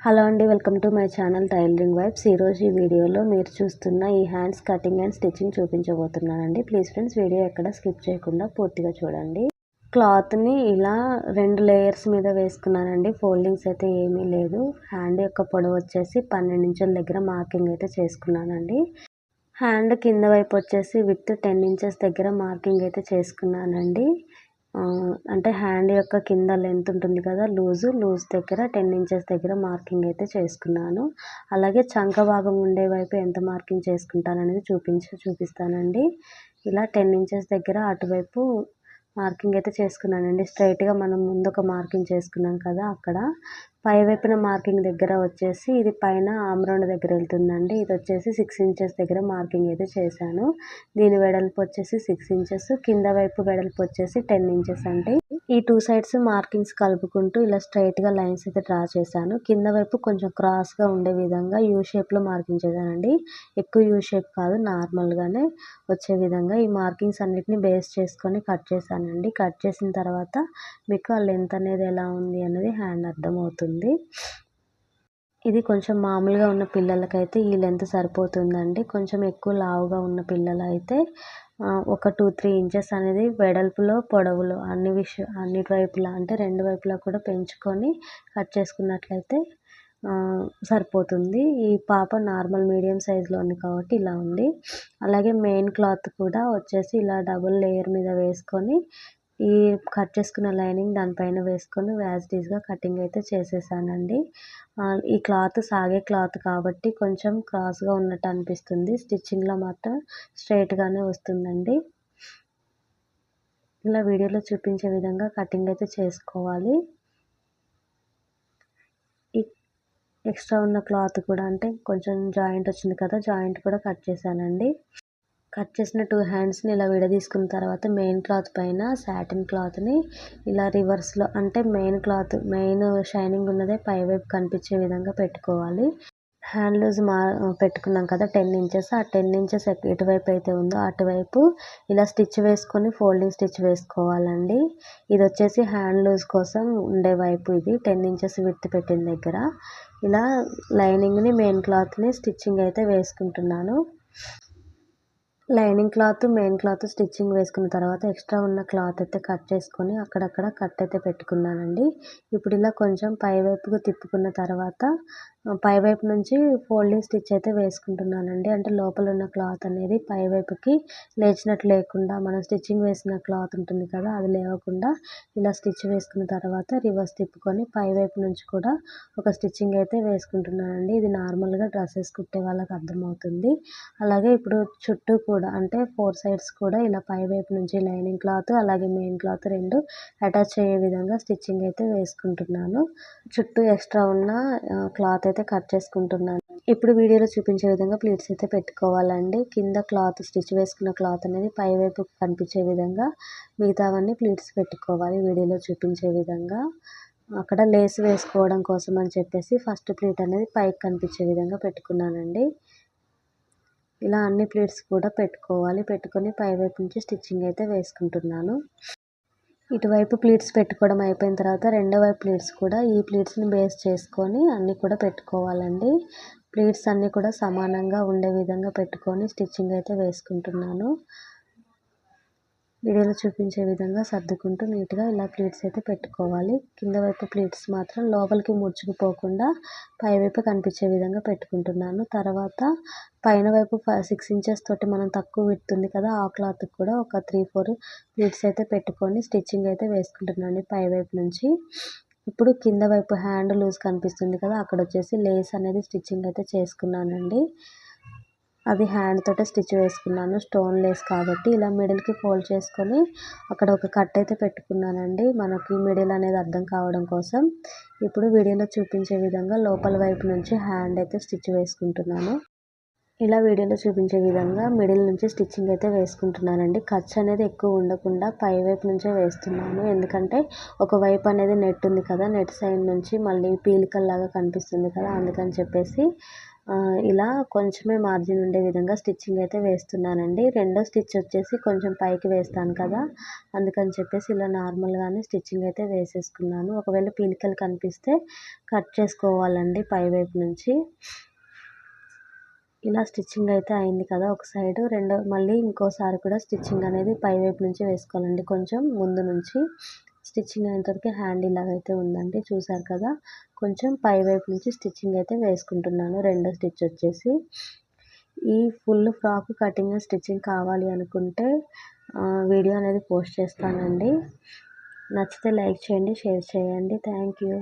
Hello అండి, welcome to my channel tailoring vibes. ఈరోజు ఈ వీడియోలో మీరు చూస్తున్న ఈ హ్యాండ్స్ కటింగ్ అండ్ స్టిచ్చింగ్ చూపించబోతున్నానండి. ప్లీజ్ ఫ్రెండ్స్, వీడియో ఎక్కడ స్కిప్ చేయకుండా పూర్తిగా చూడండి. క్లాత్ని ఇలా 2 లేయర్స్ మీద వేసుకున్నానండి. ఫోల్డింగ్స్ అయితే ఏమీ లేదు. హ్యాండ్ యొక్క పొడవు వచ్చేసి 12 ఇంచుల దగ్గర మార్కింగ్ అయితే చేసుకున్నానండి. హ్యాండ్ కింద వైపు వచ్చేసి విత్ 10 ఇంచెస్ దగ్గర మార్కింగ్ అయితే చేసుకున్నానండి. అంటే హ్యాండ్ యొక్క కింద లెంత్ ఉంటుంది కదా, లూజ్ దగ్గర 10 ఇంచెస్ దగ్గర మార్కింగ్ అయితే చేసుకున్నాను. అలాగే చంక భాగం ఉండే వైపు ఎంత మార్కింగ్ చేసుకుంటాననేది చూపిస్తానండి. ఇలా 10 ఇంచెస్ దగ్గర అటువైపు మార్కింగ్ అయితే చేసుకున్నానండి. స్ట్రైట్గా మనం ముందు ఒక మార్కింగ్ చేసుకున్నాం కదా, అక్కడ పై వైపున మార్కింగ్ దగ్గర వచ్చేసి ఇది పైన ఆమ్ రౌండ్ దగ్గర వెళ్తుందండి. ఇది వచ్చేసి 6 ఇంచెస్ దగ్గర మార్కింగ్ అయితే చేశాను. దీని వెడల్పు వచ్చేసి 6 ఇంచెస్, కింద వైపు వెడల్పు వచ్చేసి 10 ఇంచెస్ అండి. ఈ 2 సైడ్స్ మార్కింగ్స్ కలుపుకుంటూ ఇలా స్ట్రైట్గా లైన్స్ అయితే డ్రా చేశాను. కింద వైపు కొంచెం క్రాస్గా ఉండే విధంగా యూ షేప్లో మార్కింగ్ చేశానండి. ఎక్కువ యూ షేప్ కాదు, నార్మల్గానే వచ్చే విధంగా ఈ మార్కింగ్స్ అన్నిటిని బేస్ చేసుకొని కట్ చేశానండి. కట్ చేసిన తర్వాత మీకు ఆ లెంత్ అనేది ఎలా ఉంది అనేది హ్యాండ్ అర్థమవుతుంది. ఇది కొంచెం మామూలుగా ఉన్న పిల్లలకైతే ఈ లెంత్ సరిపోతుందండి. కొంచెం ఎక్కువ లావుగా ఉన్న పిల్లలు అయితే ఒక 2-3 ఇంచెస్ అనేది వెడల్పులో పొడవులో అన్ని వైపులా అంటే 2 వైపులా కూడా పెంచుకొని కట్ చేసుకున్నట్లయితే సరిపోతుంది. ఈ పాప నార్మల్ మీడియం సైజులో ఉంది కాబట్టి ఇలా ఉంది. అలాగే మెయిన్ క్లాత్ కూడా వచ్చేసి ఇలా డబుల్ లేయర్ మీద వేసుకొని ఈ కట్ చేసుకున్న లైనింగ్ దానిపైన వేసుకొని యాజ్ ఇట్ ఈస్గా కటింగ్ అయితే చేసేసానండి. ఈ క్లాత్ సాగే క్లాత్ కాబట్టి కొంచెం క్రాస్గా ఉన్నట్టు అనిపిస్తుంది. స్టిచ్చింగ్లో మాత్రం స్ట్రైట్గానే వస్తుందండి. ఇలా వీడియోలో చూపించే విధంగా కటింగ్ అయితే చేసుకోవాలి. ఈ ఎక్స్ట్రా ఉన్న క్లాత్ కూడా అంటే కొంచెం జాయింట్ వచ్చింది కదా, జాయింట్ కూడా కట్ చేశానండి. కట్ చేసిన 2 హ్యాండ్స్ని ఇలా విడదీసుకున్న తర్వాత మెయిన్ క్లాత్ పైన సాటిన్ క్లాత్ని ఇలా రివర్స్లో అంటే మెయిన్ షైనింగ్ ఉన్నదే పైవైపు కనిపించే విధంగా పెట్టుకోవాలి. హ్యాండ్ లూజ్ పెట్టుకున్నాం కదా 10 ఇంచెస్, ఆ 10 ఇంచెస్ ఎటువైపు అయితే ఉందో అటువైపు ఇలా స్టిచ్ వేసుకొని ఫోల్డింగ్ స్టిచ్ వేసుకోవాలండి. ఇది వచ్చేసి హ్యాండ్ లూజ్ కోసం ఉండే వైపు, ఇది 10 ఇంచెస్ విడ్త్ పెట్టిన దగ్గర ఇలా లైనింగ్ని మెయిన్ క్లాత్ని స్టిచ్చింగ్ అయితే వేసుకుంటున్నాను. Lining cloth main cloth stitching వేసుకున్న తర్వాత ఎక్స్ట్రా ఉన్న క్లాత్ అయితే కట్ చేసుకొని అక్కడక్కడ కట్ అయితే పెట్టుకున్నానండి. ఇప్పుడు ఇలా కొంచెం పైవైపుకు తిప్పుకున్న తర్వాత పైవైపు నుంచి ఫోల్డింగ్ స్టిచ్ అయితే వేసుకుంటున్నానండి. అంటే లోపల ఉన్న క్లాత్ అనేది పైవైపుకి లేచినట్లు లేకుండా మనం స్టిచ్చింగ్ వేసిన క్లాత్ ఉంటుంది కదా, అది లేవకుండా ఇలా స్టిచ్ వేసుకున్న తర్వాత రివర్స్ తిప్పుకొని పైవైపు నుంచి కూడా ఒక స్టిచ్చింగ్ అయితే వేసుకుంటున్నానండి. ఇది నార్మల్గా డ్రెస్సెస్ కుట్టే వాళ్ళకి అర్థమవుతుంది. అలాగే ఇప్పుడు చుట్టూ కూడా అంటే 4 సైడ్స్ కూడా ఇలా పైవైపు నుంచి లైనింగ్ క్లాత్ అలాగే మెయిన్ క్లాత్ 2 అటాచ్ అయ్యే విధంగా స్టిచ్చింగ్ అయితే వేసుకుంటున్నాను. చుట్టూ ఎక్స్ట్రా ఉన్న క్లాత్ అయితే కట్ చేసుకుంటున్నాను. ఇప్పుడు వీడియోలో చూపించే విధంగా ప్లీట్స్ అయితే పెట్టుకోవాలండి. కింద క్లాత్ స్టిచ్ వేసుకున్న క్లాత్ అనేది పైవైపు కనిపించే విధంగా మిగతావన్నీ ప్లీట్స్ పెట్టుకోవాలి. వీడియోలో చూపించే విధంగా అక్కడ లేస్ వేసుకోవడం కోసం అని చెప్పేసి ఫస్ట్ ప్లీట్ అనేది పైకి కనిపించే విధంగా పెట్టుకున్నానండి. ఇలా అన్ని ప్లీట్స్ కూడా పెట్టుకోవాలి. పెట్టుకొని పైవైపు నుంచి స్టిచ్చింగ్ అయితే వేసుకుంటున్నాను. ఇటువైపు ప్లీట్స్ పెట్టుకోవడం అయిపోయిన తర్వాత రెండో వైపు ప్లీట్స్ కూడా ఈ ప్లీట్స్ని బేస్ చేసుకొని అన్నీ కూడా పెట్టుకోవాలండి. ప్లీట్స్ అన్నీ కూడా సమానంగా ఉండే విధంగా పెట్టుకొని స్టిచ్చింగ్ అయితే వేసుకుంటున్నాను. వీడియోలో చూపించే విధంగా సర్దుకుంటూ నీట్గా ఇలా ప్లీట్స్ అయితే పెట్టుకోవాలి. కింద వైపు ప్లీట్స్ మాత్రం లోపలికి ముడుచుకుపోకుండా పైవైపు కనిపించే విధంగా పెట్టుకుంటున్నాను. తర్వాత పైన వైపు 6 ఇంచెస్ తోటి మనం తక్కువ విడుతుంది కదా, ఆ క్లాత్కి కూడా ఒక 3-4 ప్లీట్స్ అయితే పెట్టుకొని స్టిచ్చింగ్ అయితే వేసుకుంటున్నాను పైవైపు నుంచి. ఇప్పుడు కింద వైపు హ్యాండ్ లూజ్ కనిపిస్తుంది కదా, అక్కడ వచ్చేసి లేస్ అనేది స్టిచ్చింగ్ అయితే చేసుకున్నానండి. అది హ్యాండ్ తోటే స్టిచ్ వేసుకున్నాను, స్టోన్ లేస్ కాబట్టి. ఇలా మిడిల్కి ఫోల్డ్ చేసుకొని అక్కడ ఒక కట్ అయితే పెట్టుకున్నానండి, మనకి మిడిల్ అనేది అర్థం కావడం కోసం. ఇప్పుడు వీడియోలో చూపించే విధంగా లోపల వైపు నుంచి హ్యాండ్ అయితే స్టిచ్ వేసుకుంటున్నాను. ఇలా వీడియోలో చూపించే విధంగా మిడిల్ నుంచి స్టిచ్చింగ్ అయితే వేసుకుంటున్నానండి. ఖర్చు అనేది ఎక్కువ ఉండకుండా పై వైపు నుంచే వేస్తున్నాను, ఎందుకంటే ఒకవైపు అనేది నెట్ ఉంది కదా, నెట్ సైడ్ నుంచి మళ్ళీ పీలికల్లాగా కనిపిస్తుంది కదా, అందుకని చెప్పేసి ఇలా కొంచెమే మార్జిన్ ఉండే విధంగా స్టిచ్చింగ్ అయితే వేస్తున్నానండి. రెండో స్టిచ్ వచ్చేసి కొంచెం పైకి వేస్తాను కదా, అందుకని చెప్పేసి ఇలా నార్మల్‌గానే స్టిచ్చింగ్ అయితే వేసేసుకున్నాను. ఒకవేళ పీలికలు కనిపిస్తే కట్ చేసుకోవాలండి పై వైపు నుంచి. ఇలా స్టిచ్చింగ్ అయితే అయింది కదా ఒక సైడు. మళ్ళీ ఇంకోసారి కూడా స్టిచ్చింగ్ అనేది పై వైపు నుంచి వేసుకోవాలండి. కొంచెం ముందు నుంచి స్టిచ్చింగ్ అయ్యేంత వరకు హ్యాండ్ ఇలాగైతే ఉందండి. చూసారు కదా, కొంచెం పై వైపు నుంచి స్టిచ్చింగ్ అయితే వేసుకుంటున్నాను. రెండో స్టిచ్ వచ్చేసి. ఈ ఫుల్ ఫ్రాక్ కటింగ్ స్టిచ్చింగ్ కావాలి అనుకుంటే వీడియో అనేది పోస్ట్ చేస్తానండి. నచ్చితే లైక్ చేయండి, షేర్ చేయండి. Thank you.